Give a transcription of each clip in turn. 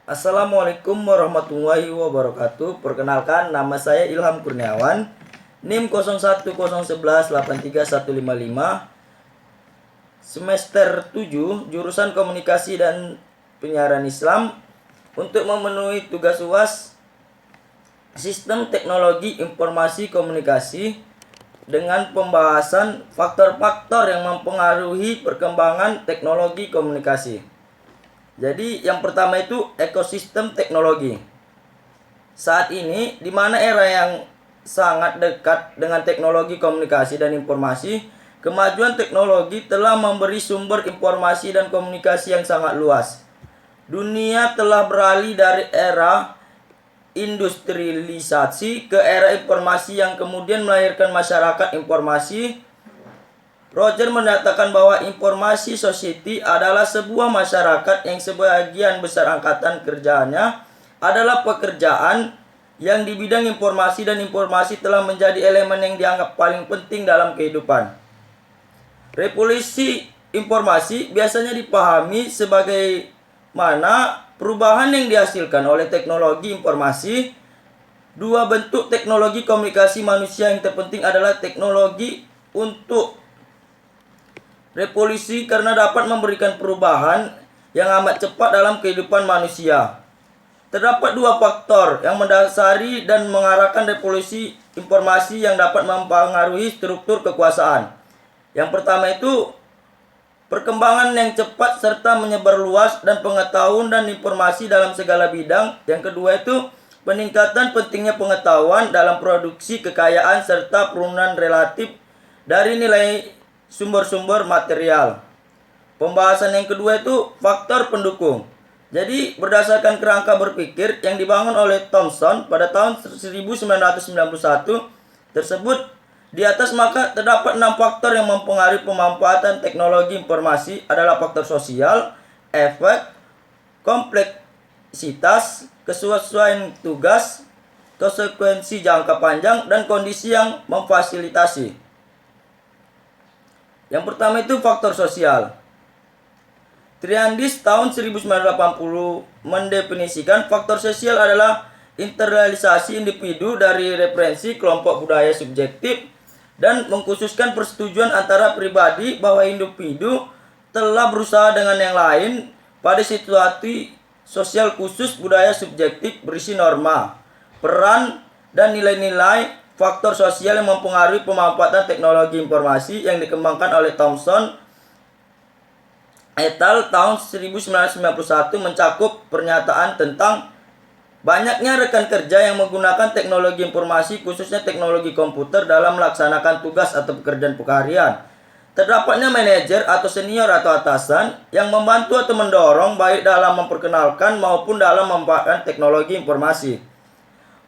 Assalamualaikum warahmatullahi wabarakatuh. Perkenalkan, nama saya Ilham Kurniawan, NIM 0101183155, semester 7, jurusan Komunikasi dan Penyiaran Islam, untuk memenuhi tugas UAS Sistem Teknologi Informasi Komunikasi dengan pembahasan faktor-faktor yang mempengaruhi perkembangan teknologi komunikasi. Jadi yang pertama itu ekosistem teknologi. Saat ini di mana era yang sangat dekat dengan teknologi komunikasi dan informasi, kemajuan teknologi telah memberi sumber informasi dan komunikasi yang sangat luas. Dunia telah beralih dari era industrialisasi ke era informasi yang kemudian melahirkan masyarakat informasi. Roger menyatakan bahwa informasi society adalah sebuah masyarakat yang sebagian besar angkatan kerjanya adalah pekerjaan yang di bidang informasi, dan informasi telah menjadi elemen yang dianggap paling penting dalam kehidupan. Revolusi informasi biasanya dipahami sebagai mana perubahan yang dihasilkan oleh teknologi informasi. Dua bentuk teknologi komunikasi manusia yang terpenting adalah teknologi untuk revolusi karena dapat memberikan perubahan yang amat cepat dalam kehidupan manusia. Terdapat dua faktor yang mendasari dan mengarahkan revolusi informasi yang dapat mempengaruhi struktur kekuasaan. Yang pertama itu perkembangan yang cepat serta menyebar luas dan pengetahuan dan informasi dalam segala bidang. Yang kedua itu peningkatan pentingnya pengetahuan dalam produksi kekayaan serta penurunan relatif dari nilai sumber-sumber material. Pembahasan yang kedua itu faktor pendukung. Jadi berdasarkan kerangka berpikir yang dibangun oleh Thomson pada tahun 1991 tersebut di atas, maka terdapat 6 faktor yang mempengaruhi pemanfaatan teknologi informasi adalah faktor sosial, efek, kompleksitas, kesesuaian tugas, konsekuensi jangka panjang, dan kondisi yang memfasilitasi. Yang pertama itu faktor sosial. Triandis tahun 1980 mendefinisikan faktor sosial adalah internalisasi individu dari referensi kelompok budaya subjektif dan mengkhususkan persetujuan antara pribadi bahwa individu telah berusaha dengan yang lain pada situasi sosial khusus. Budaya subjektif berisi norma, peran, dan nilai-nilai. Faktor sosial yang mempengaruhi pemanfaatan teknologi informasi yang dikembangkan oleh Thomson et al. Tahun 1991 mencakup pernyataan tentang banyaknya rekan kerja yang menggunakan teknologi informasi, khususnya teknologi komputer, dalam melaksanakan tugas atau pekerjaan harian. Terdapatnya manajer atau senior atau atasan yang membantu atau mendorong baik dalam memperkenalkan maupun dalam memanfaatkan teknologi informasi.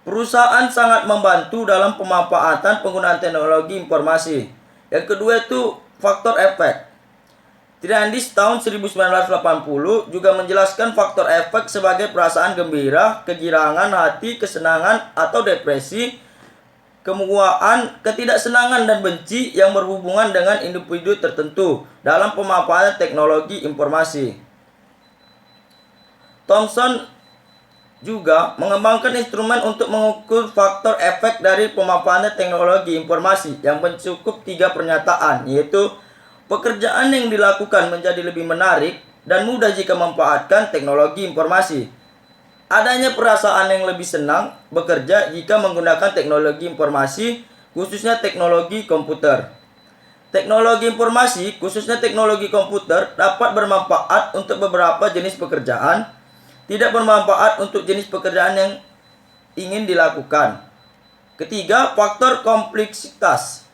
Perusahaan sangat membantu dalam pemanfaatan penggunaan teknologi informasi. Yang kedua itu faktor efek. Triandis tahun 1980 juga menjelaskan faktor efek sebagai perasaan gembira, kegirangan hati, kesenangan atau depresi, kemuaan, ketidaksenangan, dan benci yang berhubungan dengan individu tertentu dalam pemanfaatan teknologi informasi. Thomson juga mengembangkan instrumen untuk mengukur faktor efek dari pemanfaatan teknologi informasi yang mencakup 3 pernyataan, yaitu pekerjaan yang dilakukan menjadi lebih menarik dan mudah jika memanfaatkan teknologi informasi. Adanya perasaan yang lebih senang bekerja jika menggunakan teknologi informasi, khususnya teknologi komputer. Teknologi informasi, khususnya teknologi komputer, dapat bermanfaat untuk beberapa jenis pekerjaan, tidak bermanfaat untuk jenis pekerjaan yang ingin dilakukan. Ketiga, faktor kompleksitas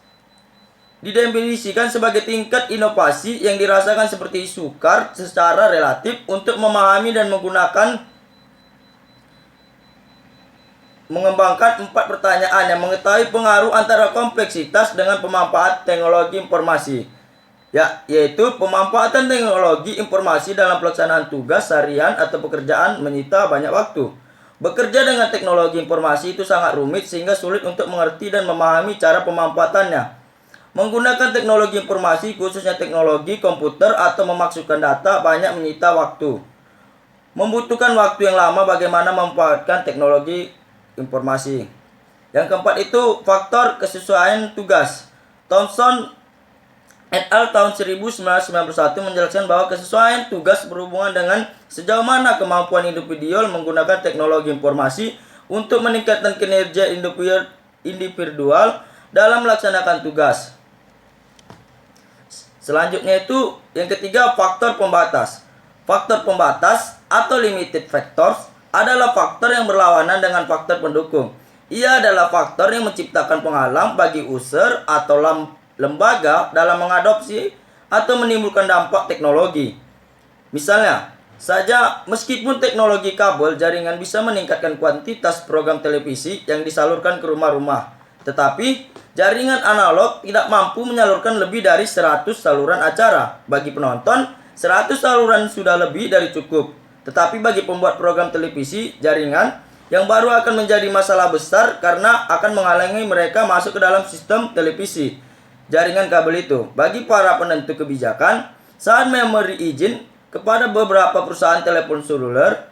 didefinisikan sebagai tingkat inovasi yang dirasakan seperti sukar secara relatif untuk memahami dan mengembangkan 4 pertanyaan yang mengetahui pengaruh antara kompleksitas dengan pemanfaat teknologi informasi, yaitu pemanfaatan teknologi informasi dalam pelaksanaan tugas harian atau pekerjaan menyita banyak waktu. Bekerja dengan teknologi informasi itu sangat rumit sehingga sulit untuk mengerti dan memahami cara pemanfaatannya. Menggunakan teknologi informasi, khususnya teknologi komputer atau memasukkan data, banyak menyita waktu. membutuhkan waktu yang lama bagaimana memanfaatkan teknologi informasi. Yang keempat itu faktor kesesuaian tugas. Thomson et al. Tahun 1991 menjelaskan bahwa kesesuaian tugas berhubungan dengan sejauh mana kemampuan individu menggunakan teknologi informasi untuk meningkatkan kinerja individual dalam melaksanakan tugas. Selanjutnya itu yang ketiga, faktor pembatas. Faktor pembatas atau limited factors adalah faktor yang berlawanan dengan faktor pendukung. Ia adalah faktor yang menciptakan penghalang bagi user atau lembaga dalam mengadopsi atau menimbulkan dampak teknologi. Misalnya saja, meskipun teknologi kabel jaringan bisa meningkatkan kuantitas program televisi yang disalurkan ke rumah-rumah, tetapi jaringan analog tidak mampu menyalurkan lebih dari 100 saluran acara. Bagi penonton, 100 saluran sudah lebih dari cukup. Tetapi bagi pembuat program televisi jaringan yang baru akan menjadi masalah besar karena akan menghalangi mereka masuk ke dalam sistem televisi jaringan kabel itu. Bagi para penentu kebijakan, saat memberi izin kepada beberapa perusahaan telepon seluler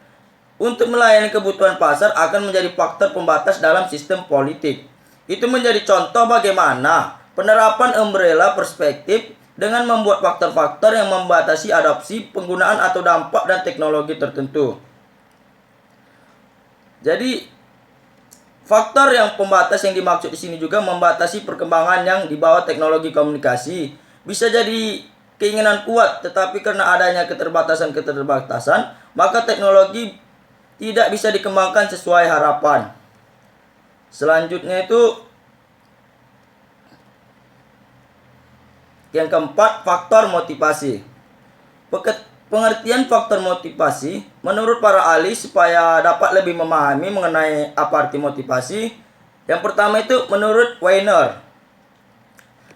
untuk melayani kebutuhan pasar akan menjadi faktor pembatas dalam sistem politik. Itu menjadi contoh bagaimana penerapan umbrella perspektif dengan membuat faktor-faktor yang membatasi adopsi, penggunaan atau dampak dan teknologi tertentu. Jadi faktor yang pembatas yang dimaksud di sini juga membatasi perkembangan yang di bawah teknologi komunikasi. Bisa jadi keinginan kuat, tetapi karena adanya keterbatasan, maka teknologi tidak bisa dikembangkan sesuai harapan. Selanjutnya itu yang keempat, faktor motivasi. Pengertian faktor motivasi menurut para ahli supaya dapat lebih memahami mengenai apa arti motivasi. Yang pertama itu menurut Weiner,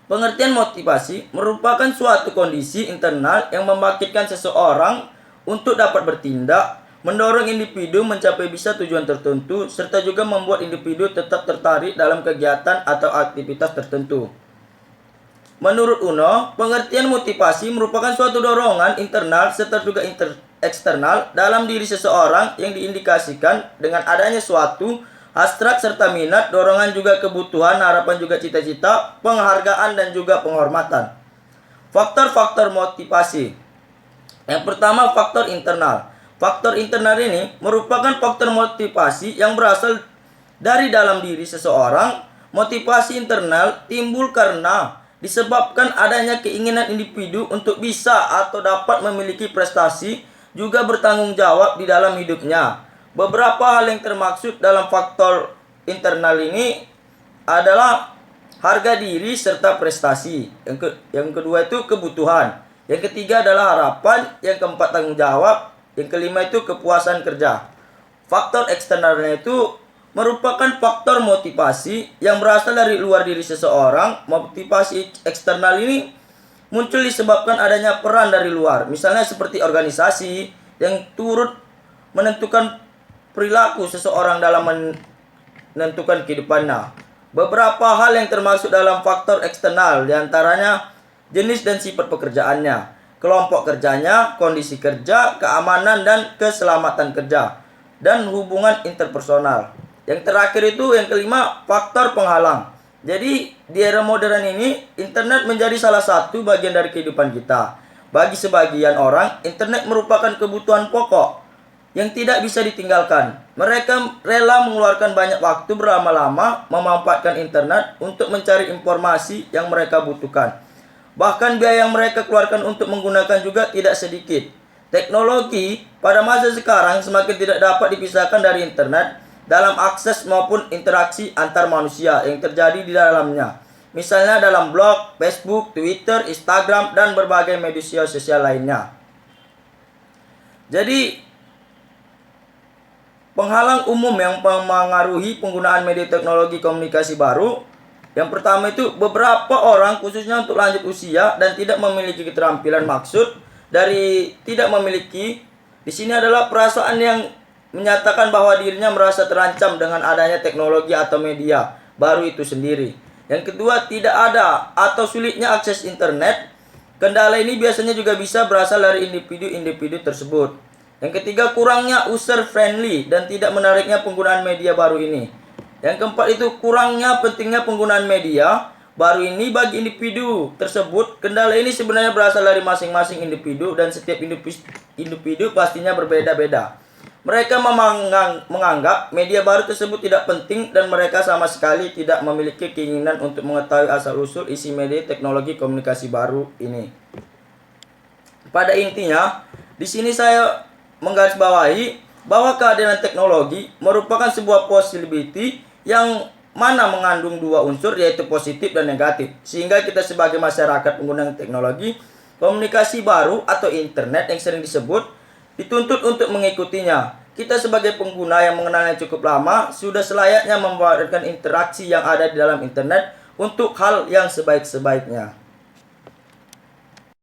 pengertian motivasi merupakan suatu kondisi internal yang membangkitkan seseorang untuk dapat bertindak, mendorong individu mencapai bisa tujuan tertentu, serta juga membuat individu tetap tertarik dalam kegiatan atau aktivitas tertentu. Menurut Uno, pengertian motivasi merupakan suatu dorongan internal serta juga eksternal dalam diri seseorang yang diindikasikan dengan adanya suatu hasrat serta minat, dorongan juga kebutuhan, harapan juga cita-cita, penghargaan dan juga penghormatan. Faktor-faktor motivasi. Yang pertama, faktor internal. Faktor internal ini merupakan faktor motivasi yang berasal dari dalam diri seseorang. Motivasi internal timbul karena disebabkan adanya keinginan individu untuk bisa atau dapat memiliki prestasi, juga bertanggung jawab di dalam hidupnya. Beberapa hal yang termaksud dalam faktor internal ini adalah harga diri serta prestasi. Yang kedua itu kebutuhan. Yang ketiga adalah harapan. Yang keempat tanggung jawab. Yang kelima itu kepuasan kerja. Faktor eksternalnya itu merupakan faktor motivasi yang berasal dari luar diri seseorang. Motivasi eksternal ini muncul disebabkan adanya peran dari luar. Misalnya seperti organisasi yang turut menentukan perilaku seseorang dalam menentukan kehidupannya. Beberapa hal yang termasuk dalam faktor eksternal diantaranya jenis dan sifat pekerjaannya, kelompok kerjanya, kondisi kerja, keamanan dan keselamatan kerja, dan hubungan interpersonal. Yang terakhir itu yang kelima, faktor penghalang. Jadi di era modern ini internet menjadi salah satu bagian dari kehidupan kita. Bagi sebagian orang, internet merupakan kebutuhan pokok yang tidak bisa ditinggalkan. Mereka rela mengeluarkan banyak waktu berlama-lama memanfaatkan internet untuk mencari informasi yang mereka butuhkan. Bahkan biaya yang mereka keluarkan untuk menggunakan juga tidak sedikit. Teknologi pada masa sekarang semakin tidak dapat dipisahkan dari internet dalam akses maupun interaksi antar manusia yang terjadi di dalamnya. Misalnya dalam blog, Facebook, Twitter, Instagram, dan berbagai media sosial lainnya. Jadi, penghalang umum yang mempengaruhi penggunaan media teknologi komunikasi baru. Yang pertama itu beberapa orang khususnya untuk lanjut usia dan tidak memiliki keterampilan. Maksud dari tidak memiliki di sini adalah perasaan yang menyatakan bahwa dirinya merasa terancam dengan adanya teknologi atau media baru itu sendiri. Yang kedua, tidak ada atau sulitnya akses internet. Kendala ini biasanya juga bisa berasal dari individu-individu tersebut. Yang ketiga, kurangnya user friendly dan tidak menariknya penggunaan media baru ini. Yang keempat itu kurangnya pentingnya penggunaan media baru ini bagi individu tersebut. Kendala ini sebenarnya berasal dari masing-masing individu dan setiap individu pastinya berbeda-beda. Mereka menganggap media baru tersebut tidak penting dan mereka sama sekali tidak memiliki keinginan untuk mengetahui asal-usul isi media teknologi komunikasi baru ini. Pada intinya, di sini saya menggarisbawahi bahwa kehadiran teknologi merupakan sebuah possibility yang mana mengandung dua unsur yaitu positif dan negatif. Sehingga kita sebagai masyarakat pengguna teknologi komunikasi baru atau internet yang sering disebut dituntut untuk mengikutinya. Kita sebagai pengguna yang mengenalnya cukup lama sudah selayaknya memanfaatkan interaksi yang ada di dalam internet untuk hal yang sebaik-sebaiknya.